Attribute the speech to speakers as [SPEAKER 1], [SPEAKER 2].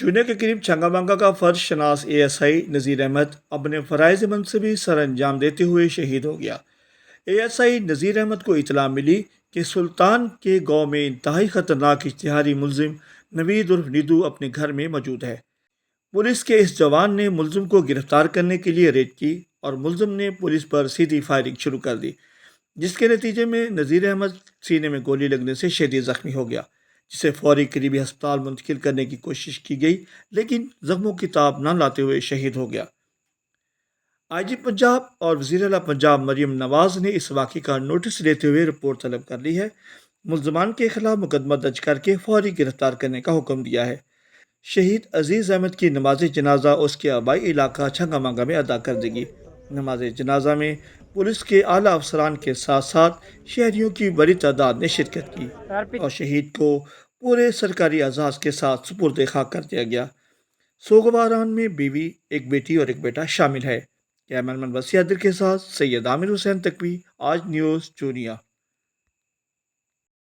[SPEAKER 1] چونے کے قریب چھنگا منگا کا فرض شناس ASI نذیر احمد اپنے فرائض منصبی سر انجام دیتے ہوئے شہید ہو گیا۔ ASI نذیر احمد کو اطلاع ملی کہ سلطان کے گاؤں میں انتہائی خطرناک اشتہاری ملزم نوید عرف نیدو اپنے گھر میں موجود ہے۔ پولیس کے اس جوان نے ملزم کو گرفتار کرنے کے لیے ریڈ کی اور ملزم نے پولیس پر سیدھی فائرنگ شروع کر دی، جس کے نتیجے میں نذیر احمد سینے میں گولی لگنے سے شدید زخمی ہو گیا، جسے فوری قریبی ہسپتال منتقل کرنے کی کوشش کی گئی لیکن زخموں کی تاب نہ لاتے ہوئے شہید ہو گیا۔ IG پنجاب اور وزیر اعلیٰ پنجاب مریم نواز نے اس واقعے کا نوٹس لیتے ہوئے رپورٹ طلب کر لی ہے، ملزمان کے خلاف مقدمہ درج کر کے فوری گرفتار کرنے کا حکم دیا ہے۔ شہید عزیز احمد کی نماز جنازہ اس کے آبائی علاقہ چھنگا منگا میں ادا کر دی گئی۔ نماز جنازہ میں پولیس کے اعلیٰ افسران کے ساتھ ساتھ شہریوں کی بڑی تعداد نے شرکت کی اور شہید کو پورے سرکاری اعزاز کے ساتھ سپرد خاک کر دیا گیا۔ سوگواران میں بیوی، ایک بیٹی اور ایک بیٹا شامل ہے۔ کیمرمین وسیع عدل کے ساتھ سید عامر حسین تقوی، آج نیوز چونیا۔